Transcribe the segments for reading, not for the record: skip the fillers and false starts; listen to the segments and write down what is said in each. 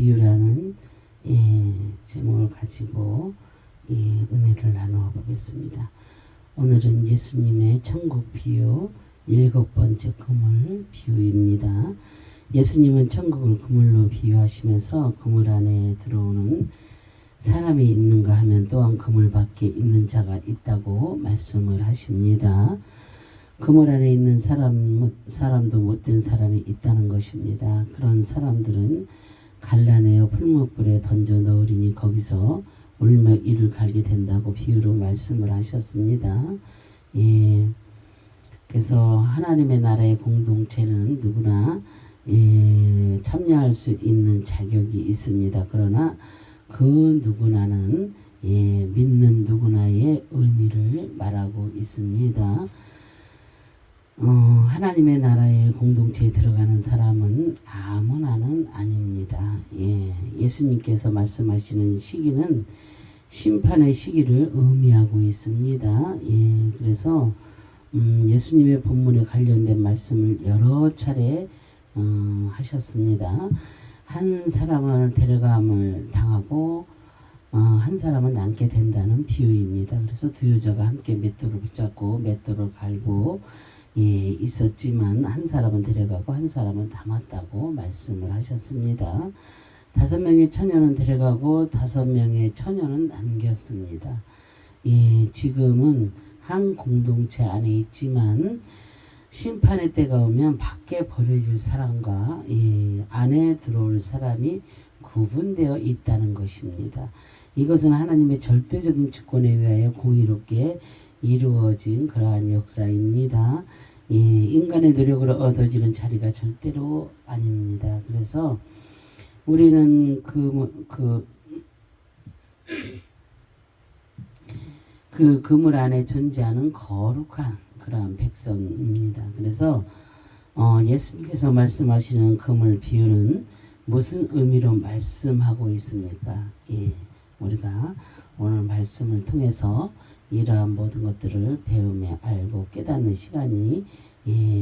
비유라는 제목을 가지고 은혜를 나누어 보겠습니다. 오늘은 예수님의 천국 비유 7번째 그물 비유입니다. 예수님은 천국을 그물로 비유하시면서 그물 안에 들어오는 사람이 있는가 하면 또한 그물 밖에 있는 자가 있다고 말씀을 하십니다. 그물 안에 있는 사람도 못된 사람이 있다는 것입니다. 그런 사람들은 갈라내어 풀무불에 던져 넣으리니 거기서 울며 이를 갈게 된다고 비유로 말씀을 하셨습니다. 그래서 하나님의 나라의 공동체는 누구나 참여할 수 있는 자격이 있습니다. 그러나 그 누구나는 믿는 누구나의 의미를 말하고 있습니다. 하나님의 나라의 공동체에 들어가는 사람은 아무나는 아닙니다. 예수님께서 말씀하시는 시기는 심판의 시기를 의미하고 있습니다. 그래서 예수님의 본문에 관련된 말씀을 여러 차례 하셨습니다. 한 사람을 데려감을 당하고 한 사람은 남게 된다는 비유입니다. 그래서 두 여자가 함께 맷돌을 붙잡고 맷돌을 갈고 있었지만 한 사람은 데려가고 한 사람은 남았다고 말씀을 하셨습니다. 5명의 처녀는 데려가고 5명의 처녀는 남겼습니다. 지금은 한 공동체 안에 있지만 심판의 때가 오면 밖에 버려질 사람과 안에 들어올 사람이 구분되어 있다는 것입니다. 이것은 하나님의 절대적인 주권에 의하여 공의롭게 이루어진 그러한 역사입니다. 인간의 노력으로 얻어지는 자리가 절대로 아닙니다. 그래서 우리는 그 그물 안에 존재하는 거룩한 그러한 백성입니다. 그래서 예수님께서 말씀하시는 그물 비유는 무슨 의미로 말씀하고 있습니까? 우리가 오늘 말씀을 통해서 이러한 모든 것들을 배우며 알고 깨닫는 시간이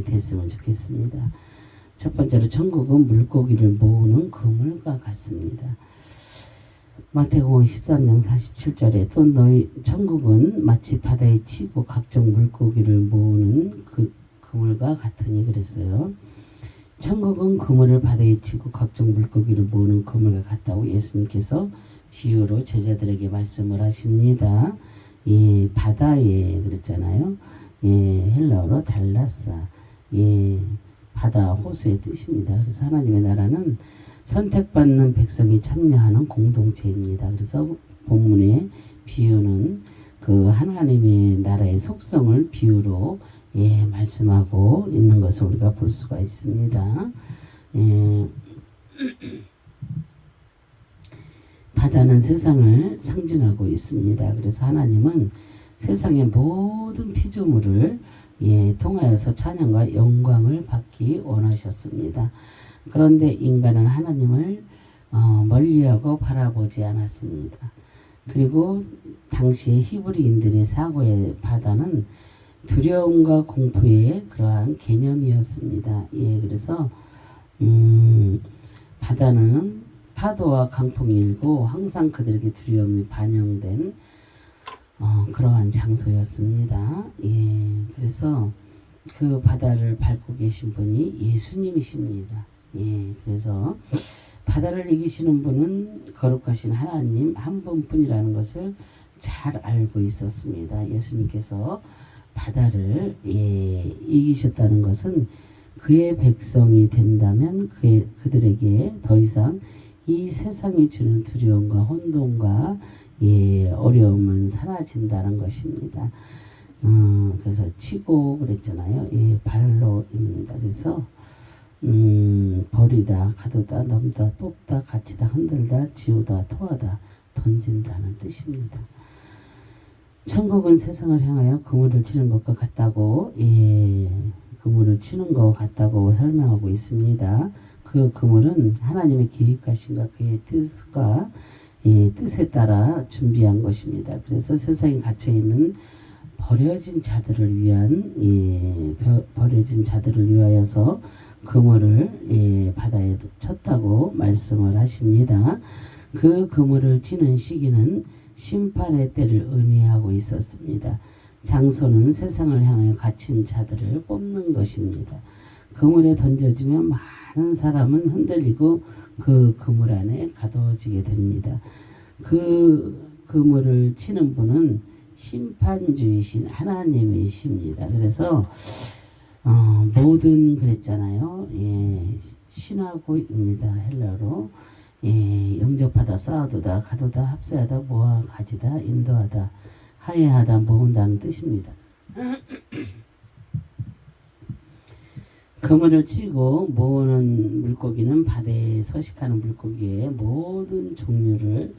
됐으면 좋겠습니다. 첫 번째로 천국은 물고기를 모으는 그물과 같습니다. 마태복음 13장 47절에 또 너희 천국은 마치 바다에 치고 각종 물고기를 모으는 그 그물과 같으니 그랬어요. 천국은 그물을 바다에 치고 각종 물고기를 모으는 그물과 같다고 예수님께서 비유로 제자들에게 말씀을 하십니다. 바다에 그랬잖아요. 헬라어로 달라사, 바다 호수의 뜻입니다. 그래서 하나님의 나라는 선택받는 백성이 참여하는 공동체입니다. 그래서 본문의 비유는 그 하나님의 나라의 속성을 비유로 말씀하고 있는 것을 우리가 볼 수가 있습니다. 바다는 세상을 상징하고 있습니다. 그래서 하나님은 세상의 모든 피조물을 통하여서 찬양과 영광을 받기 원하셨습니다. 그런데 인간은 하나님을 멀리하고 바라보지 않았습니다. 그리고 당시의 히브리인들의 사고의 바다는 두려움과 공포의 그러한 개념이었습니다. 그래서 바다는 파도와 강풍이 일고 항상 그들에게 두려움이 반영된 그러한 장소였습니다. 그래서 그 바다를 밟고 계신 분이 예수님이십니다. 그래서 바다를 이기시는 분은 거룩하신 하나님 한 분뿐이라는 것을 잘 알고 있었습니다. 예수님께서 바다를 이기셨다는 것은 그의 백성이 된다면 그들에게 더 이상 이 세상이 주는 두려움과 혼돈과 어려움은 사라진다는 것입니다. 그래서 치고 그랬잖아요. 발로입니다. 그래서 버리다, 가두다, 넘다, 뽑다, 갇히다, 흔들다, 지우다, 토하다, 던진다는 뜻입니다. 천국은 세상을 향하여 그물을 치는 것과 같다고 그물을 치는 것 같다고 설명하고 있습니다. 그 그물은 하나님의 계획하신가 그의 뜻과 뜻에 따라 준비한 것입니다. 그래서 세상에 갇혀 있는 버려진 자들을 위하여서 그물을 바다에 쳤다고 말씀을 하십니다. 그 그물을 치는 시기는 심판의 때를 의미하고 있었습니다. 장소는 세상을 향하여 갇힌 자들을 뽑는 것입니다. 그물에 던져지면 많은 사람은 흔들리고 그 그물 안에 가둬지게 됩니다. 그 그물을 치는 분은 심판주이신 하나님이십니다. 그래서 모든 그랬잖아요. 신하고입니다. 헬라로 영접하다, 쌓아두다, 가두다, 합세하다, 모아, 가지다, 인도하다, 하해하다, 모은다는 뜻입니다. 그물을 치고 모으는 물고기는 바다에 서식하는 물고기의 모든 종류를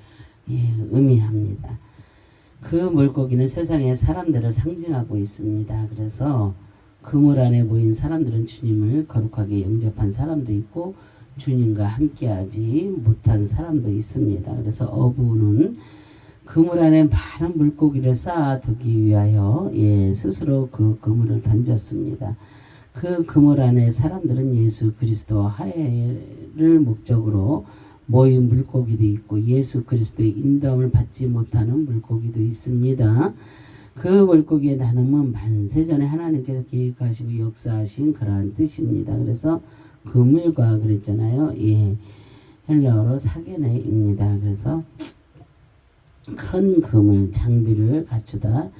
의미합니다. 그 물고기는 세상의 사람들을 상징하고 있습니다. 그래서 그물 안에 모인 사람들은 주님을 거룩하게 영접한 사람도 있고 주님과 함께하지 못한 사람도 있습니다. 그래서 어부는 그물 안에 많은 물고기를 쌓아두기 위하여 스스로 그 그물을 던졌습니다. 그 그물 안에 사람들은 예수 그리스도 하해를 목적으로 모인 물고기도 있고 예수 그리스도의 인도함을 받지 못하는 물고기도 있습니다. 그 물고기의 나눔은 만세전에 하나님께서 계획하시고 역사하신 그러한 뜻입니다. 그래서 그물과 그랬잖아요. 헬라어로 사게네입니다. 그래서 큰 그물 장비를 갖추다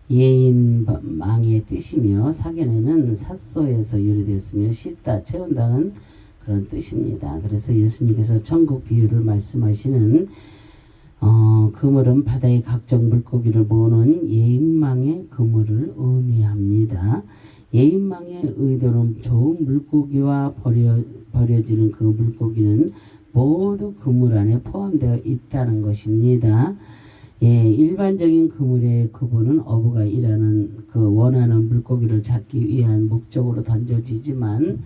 예인망의 뜻이며 사게네는 삿소에서 유래되었으며 씻다 채운다는 그런 뜻입니다. 그래서 예수님께서 천국 비유를 말씀하시는 그물은 바다의 각종 물고기를 모으는 예인망의 그물을 의미합니다. 예인망의 의도는 좋은 물고기와 버려지는 그 물고기는 모두 그물 안에 포함되어 있다는 것입니다. 일반적인 그물의 그물은 어부가 일하는 그 원하는 물고기를 잡기 위한 목적으로 던져지지만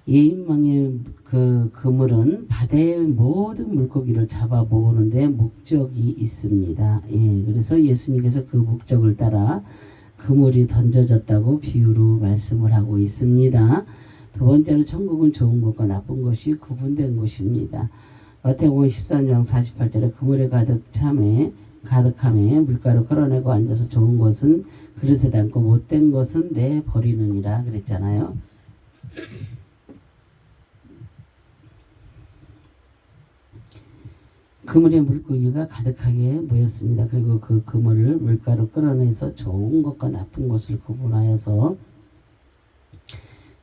예인망의 그 그물은 바다의 모든 물고기를 잡아 모으는데 목적이 있습니다. 그래서 예수님께서 그 목적을 따라 그물이 던져졌다고 비유로 말씀을 하고 있습니다. 두 번째로 천국은 좋은 것과 나쁜 것이 구분된 곳입니다. 마태복음 13장 48절에 그물에 가득함에 물가로 끌어내고 앉아서 좋은 것은 그릇에 담고 못된 것은 내버리느니라 그랬잖아요. 그물에 물고기가 가득하게 모였습니다. 그리고 그 그물을 물가로 끌어내서 좋은 것과 나쁜 것을 구분하여서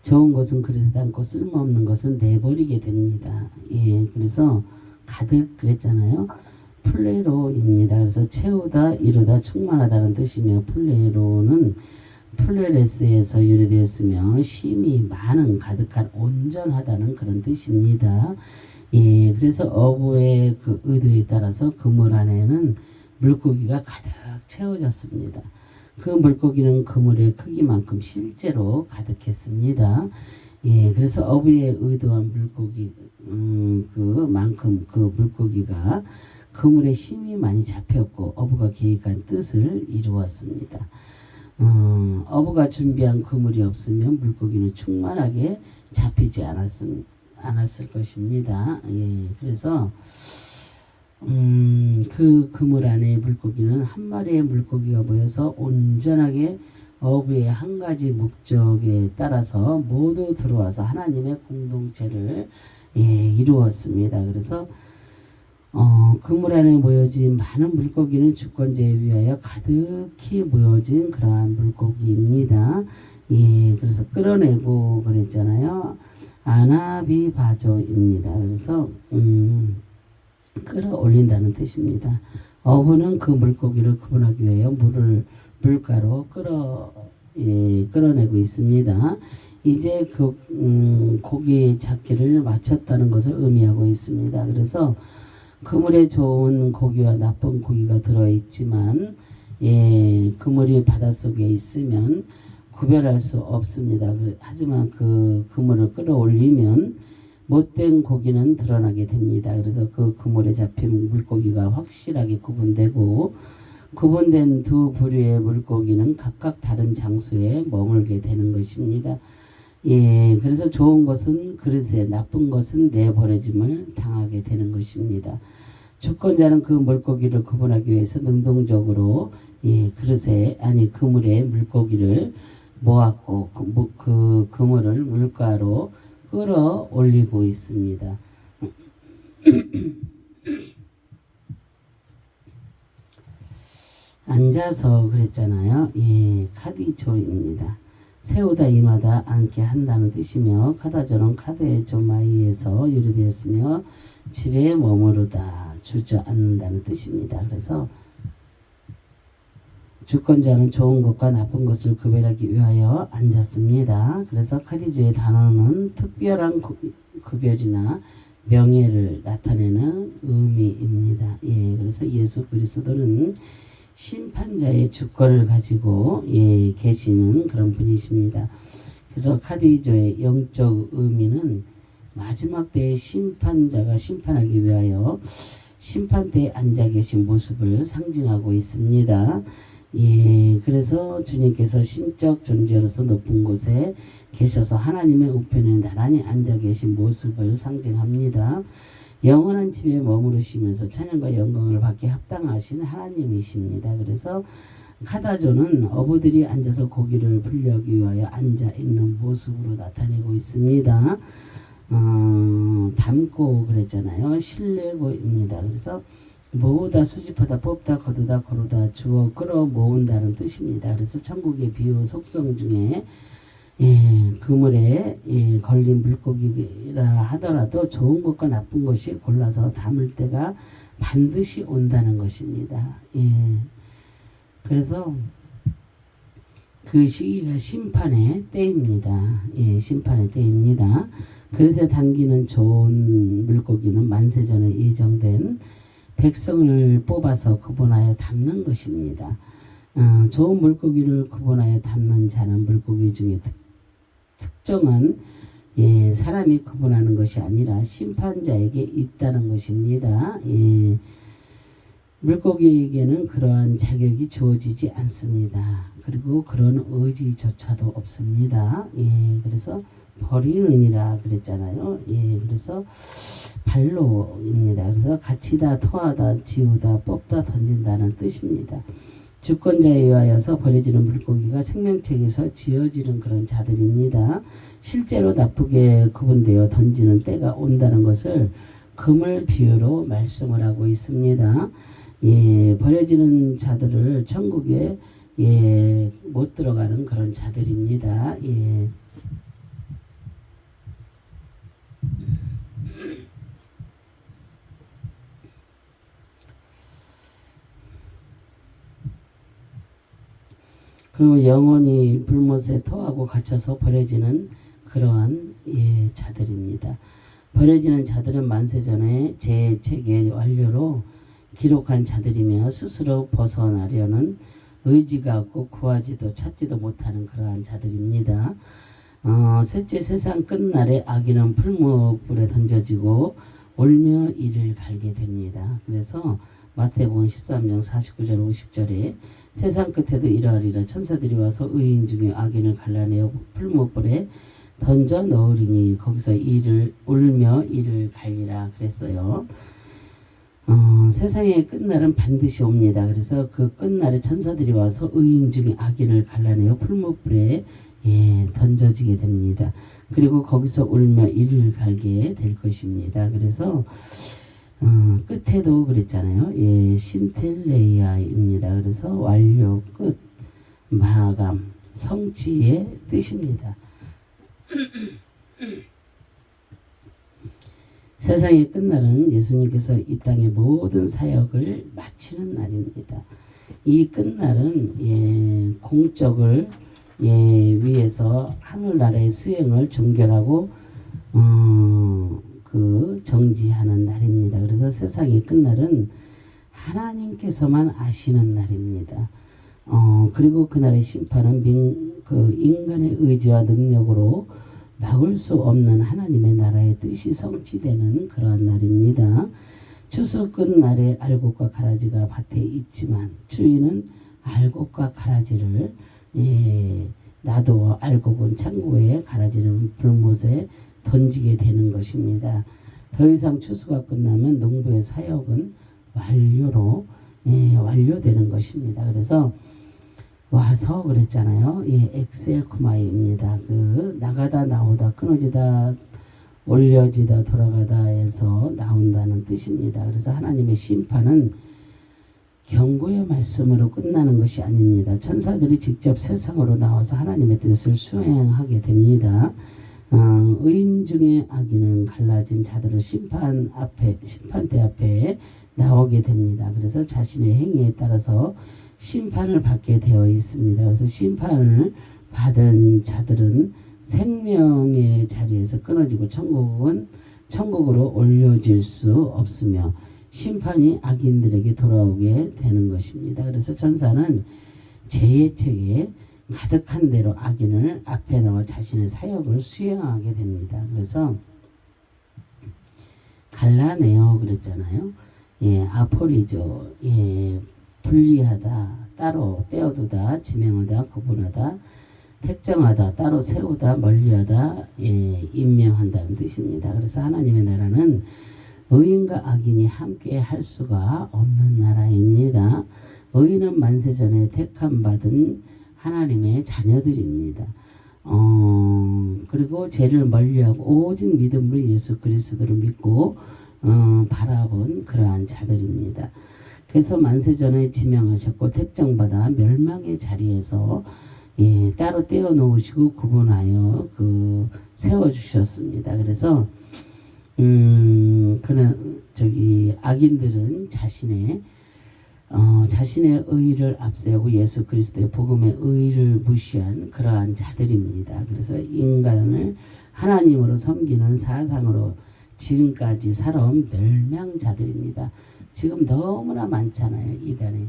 좋은 것은 그릇에 담고 쓸모없는 것은 내버리게 됩니다. 그래서 가득 그랬잖아요. 플레로입니다. 그래서 채우다, 이루다, 충만하다는 뜻이며 플레로는 플레레스에서 유래되었으며 쉼이 많은, 가득한, 온전하다는 그런 뜻입니다. 그래서 어부의 그 의도에 따라서 그물 안에는 물고기가 가득 채워졌습니다. 그 물고기는 그물의 크기만큼 실제로 가득했습니다. 그래서 어부의 의도한 물고기 그만큼 그 물고기가 그물에 힘이 많이 잡혔고 어부가 계획한 뜻을 이루었습니다. 어부가 준비한 그물이 없으면 물고기는 충만하게 잡히지 않았을 것입니다. 그래서 그 그물 안에 물고기는 한 마리의 물고기가 모여서 온전하게 어부의 한 가지 목적에 따라서 모두 들어와서 하나님의 공동체를 이루었습니다. 그래서 그물 안에 모여진 많은 물고기는 주권자에 위하여 가득히 모여진 그러한 물고기입니다. 그래서 끌어내고 그랬잖아요. 아나비바조입니다. 그래서 끌어올린다는 뜻입니다. 어부는 그 물고기를 구분하기 위하여 물가로 끌어내고 있습니다. 이제 그 고기 잡기를 마쳤다는 것을 의미하고 있습니다. 그래서 그물에 좋은 고기와 나쁜 고기가 들어있지만 그물이 바닷속에 있으면 구별할 수 없습니다. 하지만 그 그물을 끌어올리면 못된 고기는 드러나게 됩니다. 그래서 그 그물에 잡힌 물고기가 확실하게 구분되고 구분된 두 부류의 물고기는 각각 다른 장소에 머물게 되는 것입니다. 예, 그래서 좋은 것은 그릇에, 나쁜 것은 내버려짐을 당하게 되는 것입니다. 주권자는 그 물고기를 구분하기 위해서 능동적으로 예, 그릇에 아니 그물에 물고기를 모았고 그 그물을 물가로 끌어올리고 있습니다. 앉아서 그랬잖아요. 예, 카디조입니다. 세우다 임하다 앉게 한다는 뜻이며 카다조는 카드의 조마이에서 유래되었으며 집에 머무르다 주저앉는다는 뜻입니다. 그래서 주권자는 좋은 것과 나쁜 것을 구별하기 위하여 앉았습니다. 그래서 카디조의 단어는 특별한 구별이나 명예를 나타내는 의미입니다. 예, 그래서 예수 그리스도는 심판자의 주권을 가지고 예, 계시는 그런 분이십니다. 그래서 카디조의 영적 의미는 마지막 때의 심판자가 심판하기 위하여 심판대에 앉아 계신 모습을 상징하고 있습니다. 예, 그래서 주님께서 신적 존재로서 높은 곳에 계셔서 하나님의 우편에 나란히 앉아 계신 모습을 상징합니다. 영원한 집에 머무르시면서 찬양과 영광을 받게 합당하신 하나님이십니다. 그래서 카다조는 어부들이 앉아서 고기를 불려기 위하여 앉아 있는 모습으로 나타내고 있습니다. 담고 그랬잖아요. 실내고입니다. 그래서 모으다, 수집하다, 뽑다, 거두다, 고르다, 주워 끌어 모은다는 뜻입니다. 그래서 천국의 비유 속성 중에 예, 그물에 예, 걸린 물고기라 하더라도 좋은 것과 나쁜 것이 골라서 담을 때가 반드시 온다는 것입니다. 예, 그래서 그 시기가 심판의 때입니다. 예, 심판의 때입니다. 그래서 당기는 좋은 물고기는 만세전에 예정된 백성을 뽑아서 구분하여 담는 것입니다. 좋은 물고기를 구분하여 담는 자는 물고기 중에 특정한 예, 사람이 구분하는 것이 아니라 심판자에게 있다는 것입니다. 예, 물고기에게는 그러한 자격이 주어지지 않습니다. 그리고 그런 의지조차도 없습니다. 예, 그래서 버리느니라 그랬잖아요. 예, 그래서 발로입니다. 그래서 갇히다, 토하다, 지우다, 뽑다, 던진다는 뜻입니다. 주권자에 의하여서 버려지는 물고기가 생명책에서 지어지는 그런 자들입니다. 실제로 나쁘게 구분되어 던지는 때가 온다는 것을 그물 비유로 말씀을 하고 있습니다. 예, 버려지는 자들을 천국에 예, 못 들어가는 그런 자들입니다. 예. 그리고 영원히 불못에 토하고 갇혀서 버려지는 그러한 예, 자들입니다. 버려지는 자들은 만세전에 제 책의 완료로 기록한 자들이며 스스로 벗어나려는 의지가 없고 구하지도 찾지도 못하는 그러한 자들입니다. 셋째 세상 끝날에 악인은 풀무불에 던져지고 울며 이를 갈게 됩니다. 그래서 마태복음 13장 49절 50절에 세상 끝에도 이러하리라 천사들이 와서 의인 중에 악인을 갈라내어 풀무불에 던져 넣으리니 거기서 이를 울며 이를 갈리라 그랬어요. 세상의 끝날은 반드시 옵니다. 그래서 그 끝날에 천사들이 와서 의인 중에 악인을 갈라내어 풀무불에 예, 던져지게 됩니다. 그리고 거기서 울며 이를 갈게 될 것입니다. 그래서 끝에도 그랬잖아요. 예, 신텔레이아입니다. 그래서 완료, 끝, 마감, 성취의 뜻입니다. 세상의 끝날은 예수님께서 이 땅의 모든 사역을 마치는 날입니다. 이 끝날은 예, 공적을 예, 위해서 하늘나라의 수행을 종결하고 그 정지하는 날입니다. 그래서 세상의 끝날은 하나님께서만 아시는 날입니다. 그리고 그날의 심판은 그 인간의 의지와 능력으로 막을 수 없는 하나님의 나라의 뜻이 성취되는 그러한 날입니다. 추수 끝날에 알곡과 가라지가 밭에 있지만 주인은 알곡과 가라지를 예, 나도 알곡은 창고에 갈아지는 불못에 던지게 되는 것입니다. 더 이상 추수가 끝나면 농부의 사역은 완료되는 것입니다. 그래서 와서 그랬잖아요. 엑셀코마이입니다. 나가다 나오다 끊어지다 올려지다 돌아가다에서 나온다는 뜻입니다. 그래서 하나님의 심판은 경고의 말씀으로 끝나는 것이 아닙니다. 천사들이 직접 세상으로 나와서 하나님의 뜻을 수행하게 됩니다. 의인 중에 악인은 갈라진 자들을 심판대 앞에 나오게 됩니다. 그래서 자신의 행위에 따라서 심판을 받게 되어 있습니다. 그래서 심판을 받은 자들은 생명의 자리에서 끊어지고 천국으로 올려질 수 없으며 심판이 악인들에게 돌아오게 되는 것입니다. 그래서 천사는 죄의 책에 가득한 대로 악인을 앞에 나와 자신의 사역을 수행하게 됩니다. 그래서 갈라내어 그랬잖아요. 아포리죠. 분리하다, 따로 떼어두다, 지명하다, 구분하다, 택정하다, 따로 세우다, 멀리하다, 임명한다는 뜻입니다. 그래서 하나님의 나라는 의인과 악인이 함께 할 수가 없는 나라입니다. 의인은 만세전에 택함받은 하나님의 자녀들입니다. 그리고 죄를 멀리하고 오직 믿음으로 예수 그리스도를 믿고 바라본 그러한 자들입니다. 그래서 만세전에 지명하셨고 택정받아 멸망의 자리에서 따로 떼어 놓으시고 구분하여 세워주셨습니다. 그래서 악인들은 자신의 의를 앞세우고 예수 그리스도의 복음의 의를 무시한 그러한 자들입니다. 그래서 인간을 하나님으로 섬기는 사상으로 지금까지 살아온 멸망자들입니다. 지금 너무나 많잖아요. 이단에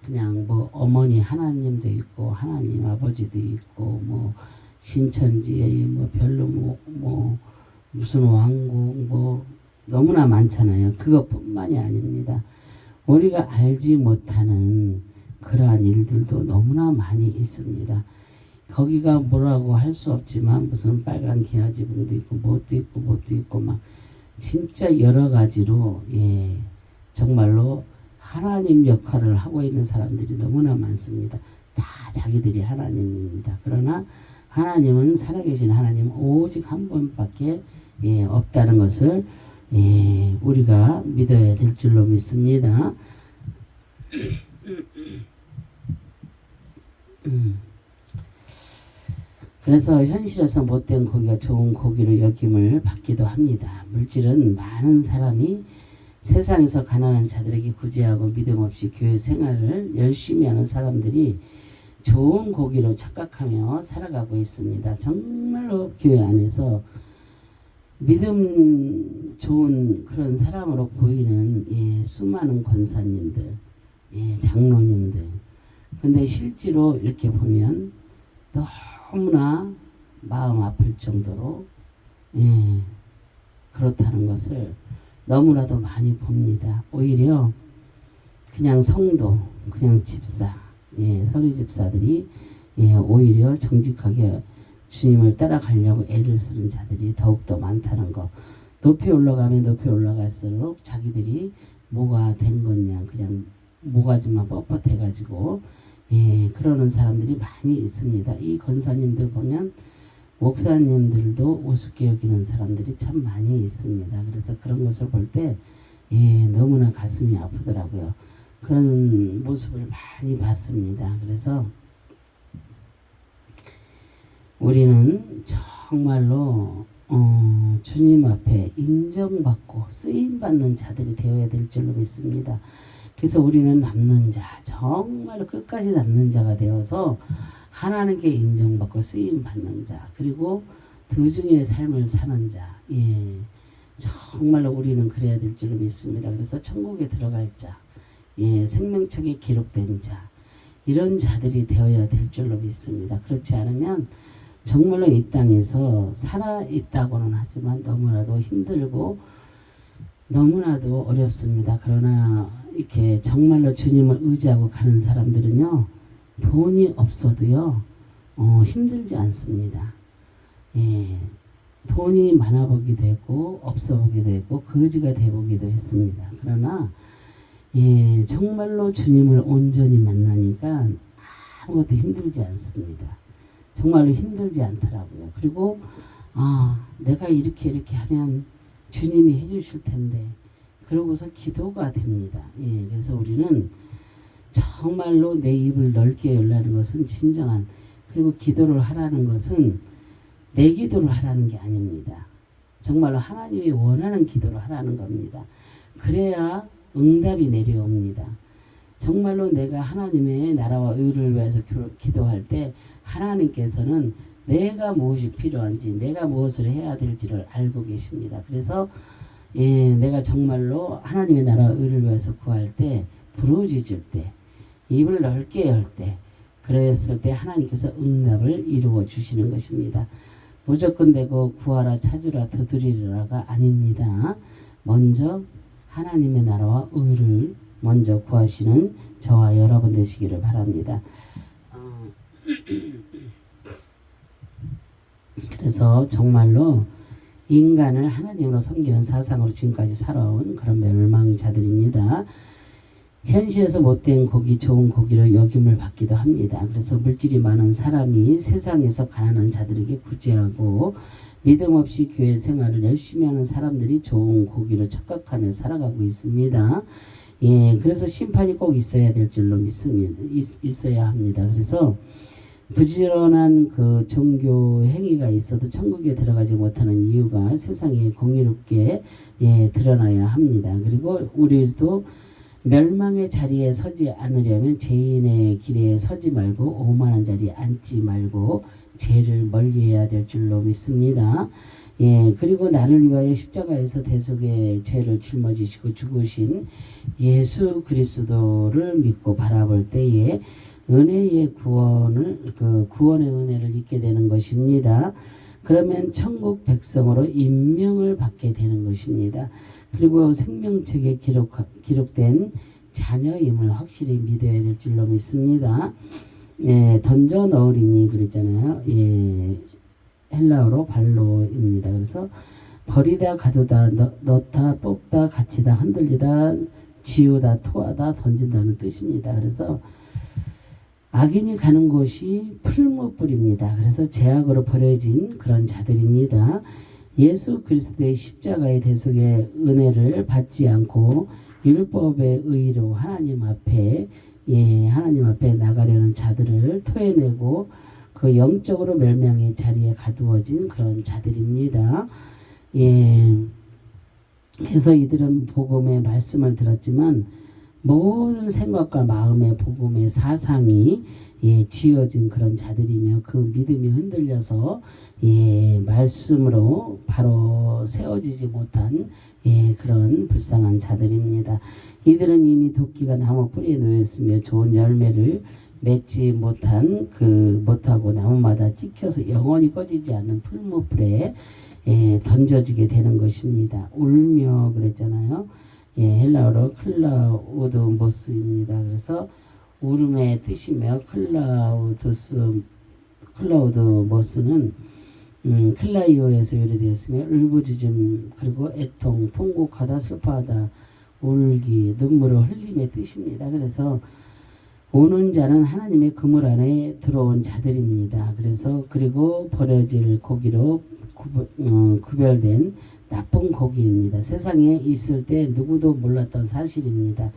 그냥 어머니 하나님도 있고 하나님 아버지도 있고 신천지에 별로 무슨 왕국 너무나 많잖아요. 그것뿐만이 아닙니다. 우리가 알지 못하는 그러한 일들도 너무나 많이 있습니다. 거기가 뭐라고 할 수 없지만 무슨 빨간 기아지붕도 있고 뭣도 있고 막 진짜 여러 가지로 정말로 하나님 역할을 하고 있는 사람들이 너무나 많습니다. 다 자기들이 하나님입니다. 그러나 하나님은 살아계신 하나님 오직 한 분밖에 없다는 것을 우리가 믿어야 될 줄로 믿습니다. 그래서 현실에서 못된 고기가 좋은 고기로 여김을 받기도 합니다. 물질은 많은 사람이 세상에서 가난한 자들에게 구제하고 믿음 없이 교회 생활을 열심히 하는 사람들이 좋은 고기로 착각하며 살아가고 있습니다. 정말로 교회 안에서 믿음 좋은 그런 사람으로 보이는 수많은 권사님들, 장로님들. 근데 실제로 이렇게 보면 너무나 마음 아플 정도로 그렇다는 것을 너무나도 많이 봅니다. 오히려 그냥 성도, 그냥 집사, 서리 집사들이 오히려 정직하게 주님을 따라가려고 애를 쓰는 자들이 더욱더 많다는 거. 높이 올라가면 높이 올라갈수록 자기들이 뭐가 된 거냐 그냥 모가지만 뻣뻣해가지고 그러는 사람들이 많이 있습니다. 이 권사님들 보면 목사님들도 우습게 여기는 사람들이 참 많이 있습니다. 그래서 그런 것을 볼 때 너무나 가슴이 아프더라고요. 그런 모습을 많이 봤습니다. 그래서 우리는 정말로 주님 앞에 인정받고 쓰임받는 자들이 되어야 될 줄로 믿습니다. 그래서 우리는 남는 자, 정말로 끝까지 남는 자가 되어서 하나님께 인정받고 쓰임받는 자, 그리고 도중의 삶을 사는 자, 정말로 우리는 그래야 될 줄로 믿습니다. 그래서 천국에 들어갈 자, 생명책에 기록된 자, 이런 자들이 되어야 될 줄로 믿습니다. 그렇지 않으면 정말로 이 땅에서 살아있다고는 하지만 너무나도 힘들고 너무나도 어렵습니다. 그러나 이렇게 정말로 주님을 의지하고 가는 사람들은요, 돈이 없어도요, 힘들지 않습니다. 예, 돈이 많아 보기도 했고 없어 보기도 했고 거지가 돼 보기도 했습니다. 그러나 예, 정말로 주님을 온전히 만나니까 아무것도 힘들지 않습니다. 정말로 힘들지 않더라고요. 그리고 내가 이렇게 하면 주님이 해주실 텐데 그러고서 기도가 됩니다. 예, 그래서 우리는 정말로 내 입을 넓게 열라는 것은 진정한, 그리고 기도를 하라는 것은 내 기도를 하라는 게 아닙니다. 정말로 하나님이 원하는 기도를 하라는 겁니다. 그래야 응답이 내려옵니다. 정말로 내가 하나님의 나라와 의를 위해서 기도할 때 하나님께서는 내가 무엇이 필요한지, 내가 무엇을 해야 될지를 알고 계십니다. 그래서 내가 정말로 하나님의 나라와 의를 위해서 구할 때, 부르짖을 때, 입을 넓게 열 때, 그랬을 때 하나님께서 응답을 이루어 주시는 것입니다. 무조건 되고 구하라 찾으라 두드리라가 아닙니다. 먼저 하나님의 나라와 의를 먼저 구하시는 저와 여러분 되시기를 바랍니다. 그래서 정말로 인간을 하나님으로 섬기는 사상으로 지금까지 살아온 그런 멸망자들입니다. 현실에서 못된 고기, 좋은 고기로 여김을 받기도 합니다. 그래서 물질이 많은 사람이 세상에서 가난한 자들에게 구제하고 믿음 없이 교회 생활을 열심히 하는 사람들이 좋은 고기로 착각하며 살아가고 있습니다. 예, 그래서 심판이 꼭 있어야 될 줄로 믿습니다. 있어야 합니다. 그래서 부지런한 그 종교 행위가 있어도 천국에 들어가지 못하는 이유가 세상에 공의롭게 드러나야 합니다. 그리고 우리도 멸망의 자리에 서지 않으려면 죄인의 길에 서지 말고 오만한 자리에 앉지 말고 죄를 멀리해야 될 줄로 믿습니다. 예, 그리고 나를 위하여 십자가에서 대속의 죄를 짊어지시고 죽으신 예수 그리스도를 믿고 바라볼 때에 은혜의 구원의 은혜를 잊게 되는 것입니다. 그러면 천국 백성으로 임명을 받게 되는 것입니다. 그리고 생명책에 기록된 자녀임을 확실히 믿어야 될 줄로 믿습니다. 예, 던져 넣으리니 그랬잖아요. 예, 헬라어로 발로입니다. 그래서 버리다 가두다 넣다 뽑다 갇히다 흔들리다 지우다 토하다 던진다는 뜻입니다. 그래서 악인이 가는 곳이 풀무불입니다. 그래서 죄악으로 버려진 그런 자들입니다. 예수 그리스도의 십자가의 대속의 은혜를 받지 않고 율법의 의로 하나님 앞에 나가려는 자들을 토해내고 그 영적으로 멸망의 자리에 가두어진 그런 자들입니다. 예. 그래서 이들은 복음의 말씀을 들었지만 모든 생각과 마음의 복음의 사상이 지어진 그런 자들이며 그 믿음이 흔들려서 말씀으로 바로 세워지지 못한 그런 불쌍한 자들입니다. 이들은 이미 도끼가 나무 뿌리에 놓였으며 좋은 열매를 맺지 못하고 나무마다 찍혀서 영원히 꺼지지 않는 풀무불에 던져지게 되는 것입니다. 울며 그랬잖아요. 헬라어로 클라우드모스입니다. 그래서 울음의 뜻이며 클라우드모스는 클라이오에서 유래되었으며 울부짖음, 그리고 애통, 통곡하다, 슬퍼하다, 울기, 눈물을 흘림의 뜻입니다. 그래서 오는 자는 하나님의 그물 안에 들어온 자들입니다. 그래서 그리고 버려질 고기로 구별된 나쁜 고기입니다. 세상에 있을 때 누구도 몰랐던 사실입니다.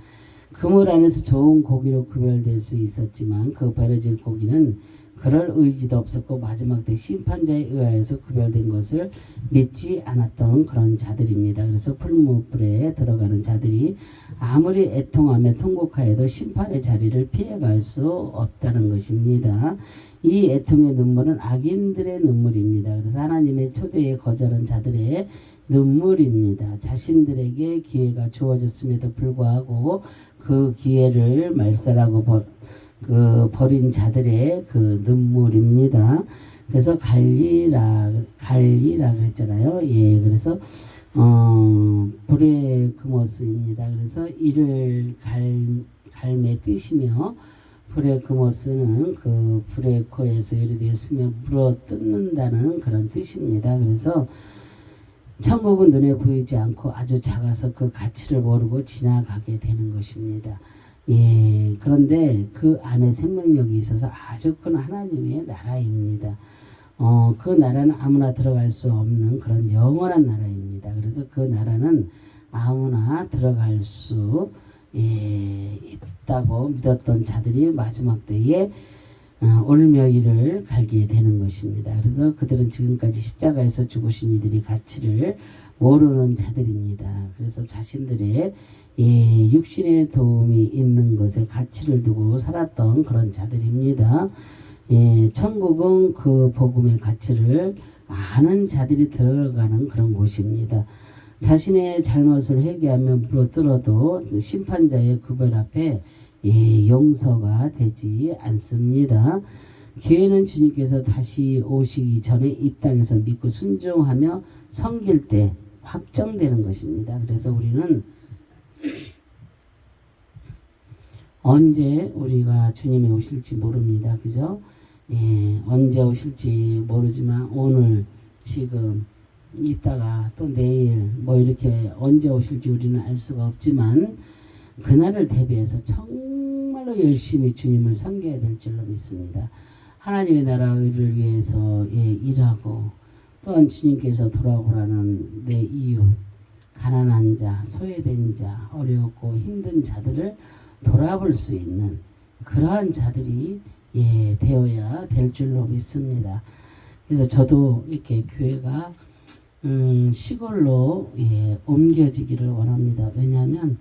그물 안에서 좋은 고기로 구별될 수 있었지만 그 버려질 고기는 그럴 의지도 없었고 마지막 때 심판자에 의하여서 구별된 것을 믿지 않았던 그런 자들입니다. 그래서 풀무불에 들어가는 자들이 아무리 애통하며 통곡하여도 심판의 자리를 피해갈 수 없다는 것입니다. 이 애통의 눈물은 악인들의 눈물입니다. 그래서 하나님의 초대에 거절한 자들의 눈물입니다. 자신들에게 기회가 주어졌음에도 불구하고 그 기회를 말살하고 버린 자들의 그 눈물입니다. 그래서 갈리라 그랬잖아요. 예, 그래서 불의 그모스입니다. 그래서 이를 갈매 뜻이며 브레크모스는 그 브레코에서 유래되었으며 물어 뜯는다는 그런 뜻입니다. 그래서 천국은 눈에 보이지 않고 아주 작아서 그 가치를 모르고 지나가게 되는 것입니다. 예, 그런데 그 안에 생명력이 있어서 아주 큰 하나님의 나라입니다. 그 나라는 아무나 들어갈 수 없는 그런 영원한 나라입니다. 그래서 그 나라는 아무나 들어갈 수 있다고 믿었던 자들이 마지막 때에 올며 이를 갈게 되는 것입니다. 그래서 그들은 지금까지 십자가에서 죽으신 이들이 가치를 모르는 자들입니다. 그래서 자신들의 육신의 도움이 있는 것에 가치를 두고 살았던 그런 자들입니다. 천국은 그 복음의 가치를 아는 자들이 들어가는 그런 곳입니다. 자신의 잘못을 회개하며 물어뜯어도 심판자의 구별 앞에 용서가 되지 않습니다. 기회는 주님께서 다시 오시기 전에 이 땅에서 믿고 순종하며 섬길 때 확정되는 것입니다. 그래서 우리는 언제 우리가 주님이 오실지 모릅니다. 그죠? 언제 오실지 모르지만 오늘 지금 이따가 또 내일 뭐 이렇게 언제 오실지 우리는 알 수가 없지만 그날을 대비해서 정말로 열심히 주님을 섬겨야 될 줄로 믿습니다. 하나님의 나라를 위해서 일하고 또한 주님께서 돌아오라는 내 이웃, 가난한 자, 소외된 자, 어렵고 힘든 자들을 돌아볼 수 있는 그러한 자들이 되어야 될 줄로 믿습니다. 그래서 저도 이렇게 교회가 시골로 옮겨지기를 원합니다. 왜냐하면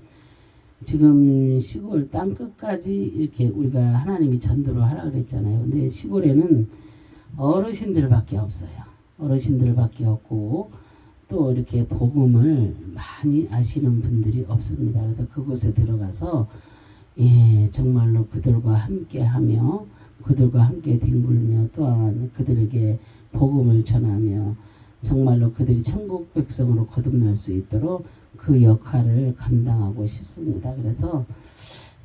지금 시골 땅 끝까지 이렇게 우리가 하나님이 전도를 하라 그랬잖아요. 근데 시골에는 어르신들밖에 없어요. 어르신들밖에 없고 또 이렇게 복음을 많이 아시는 분들이 없습니다. 그래서 그곳에 들어가서 정말로 그들과 함께하며 그들과 함께 뒹굴며 또한 그들에게 복음을 전하며 정말로 그들이 천국 백성으로 거듭날 수 있도록 그 역할을 감당하고 싶습니다. 그래서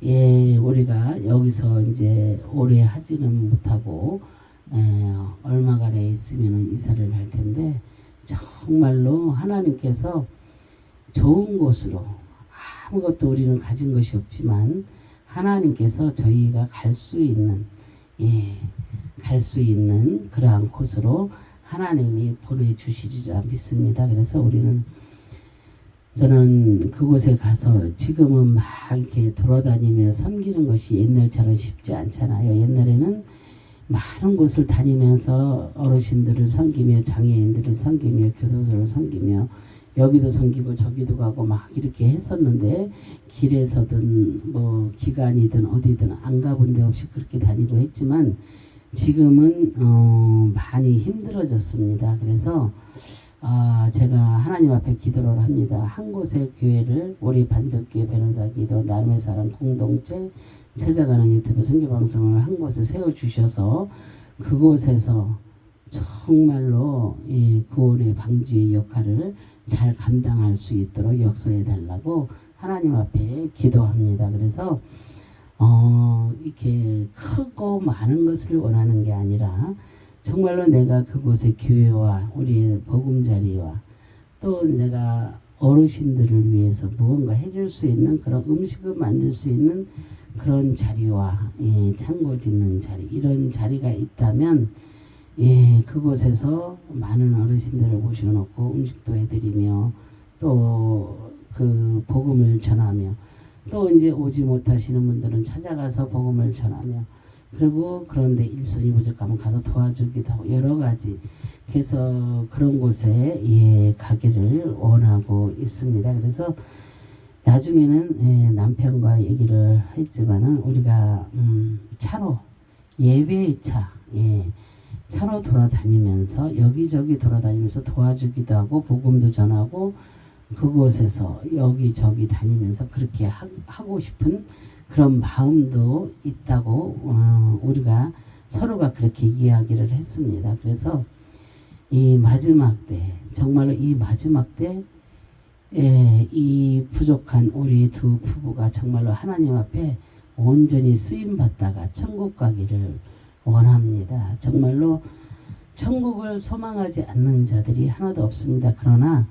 우리가 여기서 이제 오래 하지는 못하고 얼마간에 있으면 이사를 할 텐데 정말로 하나님께서 좋은 곳으로 아무것도 우리는 가진 것이 없지만 하나님께서 저희가 갈 수 있는 그러한 곳으로 하나님이 보내주시리라 믿습니다. 그래서 저는 그곳에 가서 지금은 막 이렇게 돌아다니며 섬기는 것이 옛날처럼 쉽지 않잖아요. 옛날에는 많은 곳을 다니면서 어르신들을 섬기며 장애인들을 섬기며 교도소를 섬기며 여기도 섬기고 저기도 가고 막 이렇게 했었는데 길에서든 뭐 기관이든 어디든 안 가본 데 없이 그렇게 다니고 했지만 지금은 많이 힘들어졌습니다. 그래서 제가 하나님 앞에 기도를 합니다. 한 곳의 교회를 우리 반석교회 변호사기도 나눔의 사랑 공동체 찾아가는 유튜브 선교방송을 한 곳에 세워주셔서 그곳에서 정말로 이 구원의 방주의 역할을 잘 감당할 수 있도록 역사해 달라고 하나님 앞에 기도합니다. 그래서 이렇게 크고 많은 것을 원하는 게 아니라 정말로 내가 그곳의 교회와 우리의 보금자리와 또 내가 어르신들을 위해서 무언가 해줄 수 있는 그런 음식을 만들 수 있는 그런 자리와 창고 짓는 자리 이런 자리가 있다면 그곳에서 많은 어르신들을 모셔놓고 음식도 해드리며 또 그 복음을 전하며 또 이제 오지 못하시는 분들은 찾아가서 복음을 전하며 그리고 그런데 일손이 부족하면 가서 도와주기도 하고 여러 가지 그래서 그런 곳에 가기를 원하고 있습니다. 그래서 나중에는 남편과 얘기를 했지만은 우리가 차로 예배의 차로 돌아다니면서 여기저기 돌아다니면서 도와주기도 하고 복음도 전하고 그곳에서 여기저기 다니면서 그렇게 하고 싶은 그런 마음도 있다고 우리가 서로가 그렇게 이야기를 했습니다. 그래서 이 마지막 때 정말로 이 마지막 때 이 부족한 우리 두 부부가 정말로 하나님 앞에 온전히 쓰임받다가 천국 가기를 원합니다. 정말로 천국을 소망하지 않는 자들이 하나도 없습니다. 그러나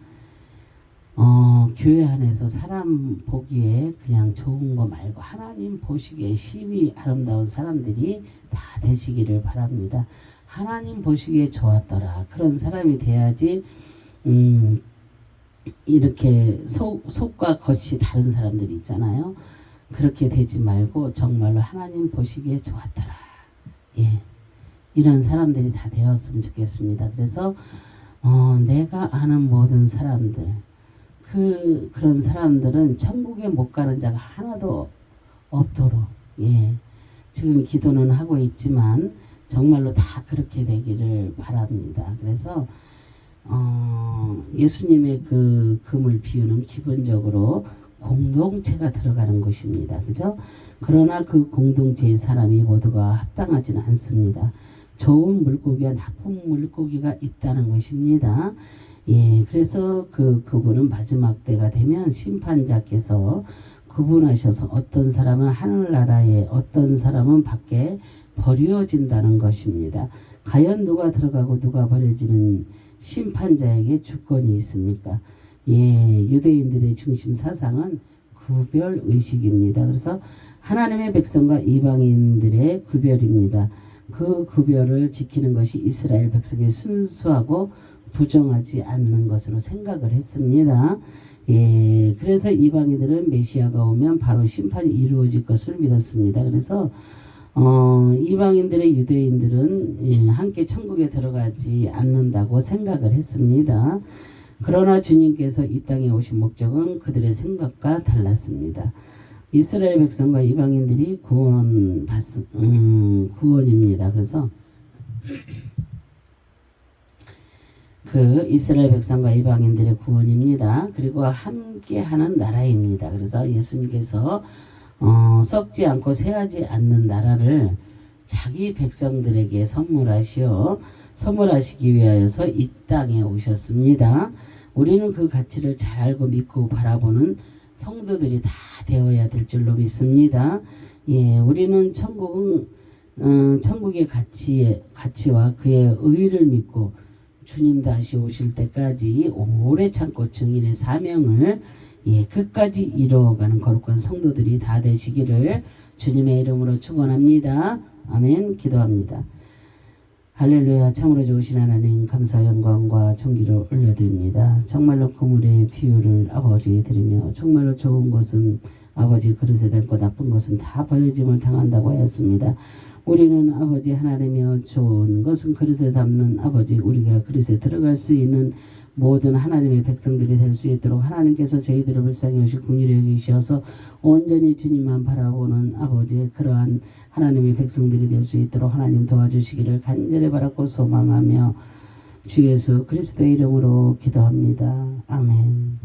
교회 안에서 사람 보기에 그냥 좋은 거 말고 하나님 보시기에 심히 아름다운 사람들이 다 되시기를 바랍니다. 하나님 보시기에 좋았더라. 그런 사람이 돼야지 이렇게 속과 겉이 다른 사람들이 있잖아요. 그렇게 되지 말고 정말로 하나님 보시기에 좋았더라. 예, 이런 사람들이 다 되었으면 좋겠습니다. 그래서 내가 아는 모든 사람들 그런 사람들은 천국에 못 가는 자가 하나도 없도록 지금 기도는 하고 있지만 정말로 다 그렇게 되기를 바랍니다. 그래서 예수님의 그 금을 비유는 기본적으로 공동체가 들어가는 것입니다. 그죠? 그러나 그 공동체의 사람이 모두가 합당하지는 않습니다. 좋은 물고기와 나쁜 물고기가 있다는 것입니다. 그래서 그분은 마지막 때가 되면 심판자께서 구분하셔서 어떤 사람은 하늘나라에 어떤 사람은 밖에 버려진다는 것입니다. 과연 누가 들어가고 누가 버려지는 심판자에게 주권이 있습니까? 유대인들의 중심 사상은 구별의식입니다. 그래서 하나님의 백성과 이방인들의 구별입니다. 그 구별을 지키는 것이 이스라엘 백성의 순수하고 부정하지 않는 것으로 생각을 했습니다. 그래서 이방인들은 메시아가 오면 바로 심판이 이루어질 것을 믿었습니다. 그래서 이방인들의 유대인들은 함께 천국에 들어가지 않는다고 생각을 했습니다. 그러나 주님께서 이 땅에 오신 목적은 그들의 생각과 달랐습니다. 이스라엘 백성과 이방인들이 구원입니다. 그래서 그 이스라엘 백성과 이방인들의 구원입니다. 그리고 함께하는 나라입니다. 그래서 예수님께서 썩지 않고 새하지 않는 나라를 자기 백성들에게 선물하시기 위하여서 이 땅에 오셨습니다. 우리는 그 가치를 잘 알고 믿고 바라보는 성도들이 다 되어야 될 줄로 믿습니다. 우리는 천국의 가치와 그의 의를 믿고 주님 다시 오실 때까지 오래 참고 증인의 사명을 끝까지 이루어가는 거룩한 성도들이 다 되시기를 주님의 이름으로 축원합니다. 아멘. 기도합니다. 할렐루야. 참으로 좋으신 하나님 감사 영광과 존귀를 올려드립니다. 정말로 그물의 비유를 아버지 드리며 정말로 좋은 것은 아버지 그릇에 담고 나쁜 것은 다 버려짐을 당한다고 하였습니다. 우리는 아버지 하나님이여 좋은 것은 그릇에 담는 아버지 우리가 그릇에 들어갈 수 있는 모든 하나님의 백성들이 될 수 있도록 하나님께서 저희들을 불쌍히 여기시고 긍휼히 여기셔서 온전히 주님만 바라보는 아버지 그러한 하나님의 백성들이 될 수 있도록 하나님 도와주시기를 간절히 바라고 소망하며 주 예수 그리스도의 이름으로 기도합니다. 아멘.